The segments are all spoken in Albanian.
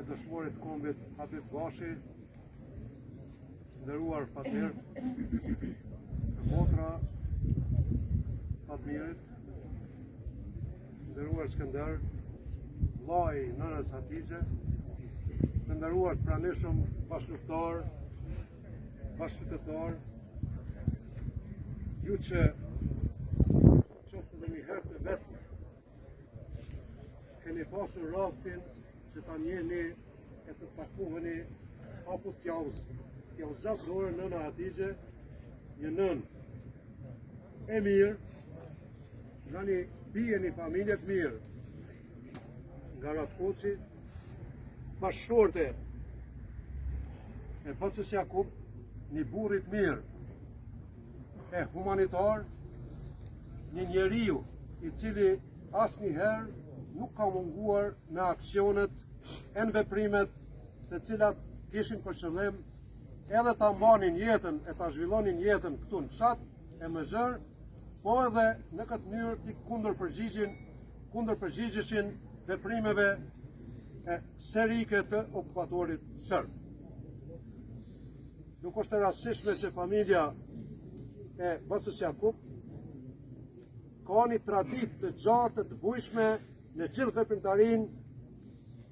dëshmorit kombit Habib Bashi, nderuar Fatmir, motra Fatmirit, nderuar Skënder, vllai i nënës Hatixhe, të nderuar të pranishëm bashkëluftar, bashkëqytetar, ju që qoftë edhe një herë të vetëm keni pasur rastin që ta njehni e të takoheni apo t'jau zgjat dorë nëna Hatixhe, një nën e mirë, nga një bie një familje të mirë, nga Ratkoçi, bashkëshorte e Basës Jakub, një burrit mirë, e humanitar, një njeriu i cili asnjëherë nuk ka munguar në aksionet e në veprimet të cilat kishin për qëllim edhe ta mbanin jetën e ta zhvillonin jetën këtu në fshat e Mëzhër, po edhe në këtë mënyrë ti kundërpërgjigjeshin veprimeve serike të okupatorit serb. Nuk është e rastësishme që familja e Basës Jakub ka një traditë të gjatë të bujshme në gjithë veprimtarinë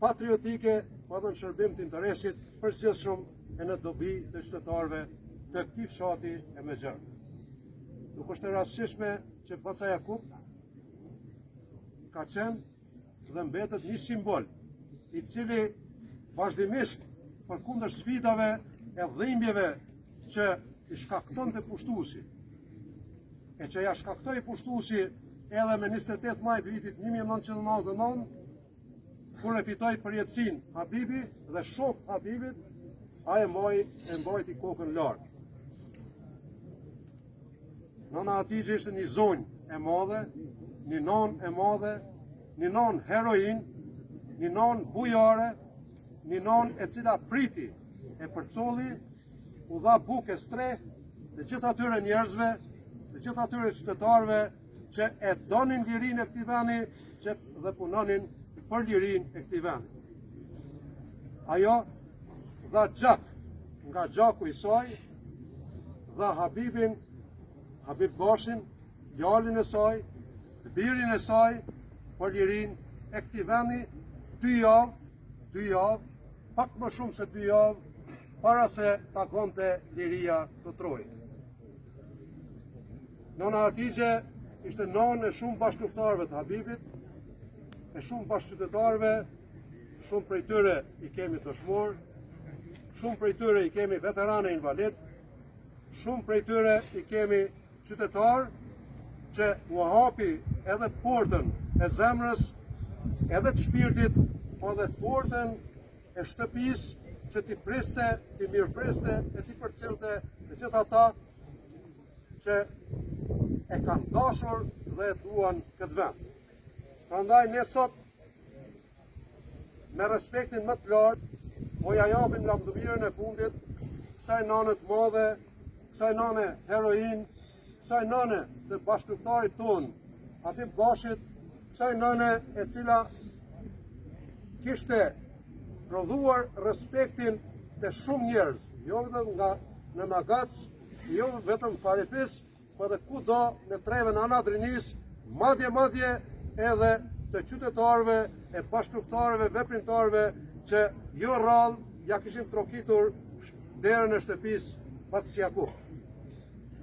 patriotike, pa dhe në shërbim të interesit përgjithshëm e në dobi të qytetarëve të këtij fshati e Mëzhër. Nuk është e rastësishme që Basa Jakub ka qenë dhe mbetet një simbol i cili vazhdimisht përkundër sfidave e dhimbjeve që i shkaktonte pushtuesi e që ja shkaktoi pushtuesi edhe me 28 maj të vitit 1999, kur e fitoi përjetësinë Habibi dhe shok Habibit, ai e mbajti kokën lart. Nana Hatixhe ishte një zonjë e madhe, një non e madhe, një non heroin, një non bujare, një non e cila priti e përcolli, u dha bukë e streh të gjithë atyre njerëzve, të gjithë atyre qytetarëve që e donin lirinë e këtij vendi, që dhe punonin për lirinë e këtij vendi. Ajo dha gjak nga gjaku i saj, dha Habib Bashin, djalin e saj, birin e saj, për lirinë e këtij vendi 2 javë, pak më shumë se 2 javë, para se takonte liria të trojit. Nana Hatixhe ishte nonë e shumë bashkëluftarëve të Habibit, e shumë bashkëqytetarëve, shumë prej tyre i kemi dëshmor, shumë prej tyre i kemi veteranë invalid, shumë prej tyre i kemi qytetar që u hapi edhe portën e zemrës, edhe të shpirtit, po edhe portën e shtëpisë që ti priste, ti mirëpriste e ti përcjellte të gjithë ata që e kanë dashur dhe e duan këtë vend. Prandaj ne sot me respektin më të lartë po ja japim lavdëmirën e fundit kësaj nane të madhe, kësaj nane heroin, kësaj nane të bashkëluftarit ton Habib Bashit, kësaj nane e cila kishte prodhuar respektin të shumë njerëz, jo vetëm në Nagac, jo vetëm Farefis, po edhe kudo në treven Anadrinis, madje edhe të qytetarëve, e bashkëluftarëve, veprimtarëve që jo rrallë ja kishin trokitur derën e shtëpisë Basës Jakub.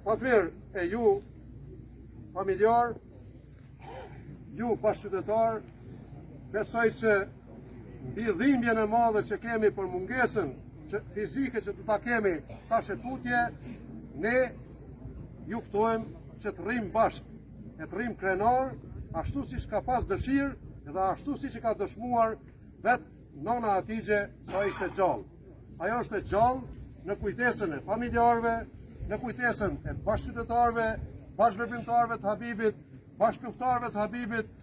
Fatmir, e ju familjar, ju bashkëqytetar, besoj që mbi dhimbjen e madhe që kemi për mungesën fizike që të ta kemi tash e tutje, ne ju ftojmë që të rrim bashkë, e të rrim krenar, ashtu si që ka pas dëshirë dhe ashtu si që ka dëshmuar vetë nana Hatixhe sa ishte gjallë. Ajo është gjallë në kujtesën e familjarëve, në kujtesën e bashkëqytetarëve, bashkëveprimtarëve të Habibit, bashkëluftarëve të Habibit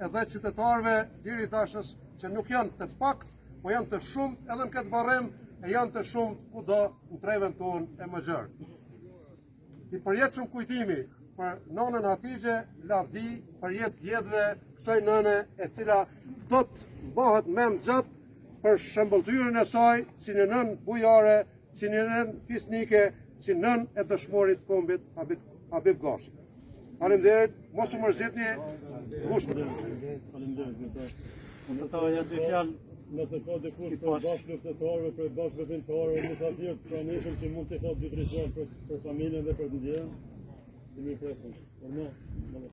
edhe qytetarëve deri tashës që nuk janë të pakt, po janë të shumë edhe në këtë varrim e janë të shumë kudo në treven tonë e Mëzhër. I përjetshëm kujtimi për nanën Hatixhe, lavdi për jetëve kësaj nëne e cila do të bëhet mend gjatë për shëmbëltyrën e saj si një nën bujare, si një nën fisnike, si nën e dëshmorit kombit Habib Gashi. Faleminderit, mos u mërzitni. Nëse ka dikush për bashkëluftëtarëve, për bashkëveprimtarëve, në sa tjerë pranishëm që mund të thotë 2-3 fjalë për familjen dhe për ndjenjën, i mirë presim.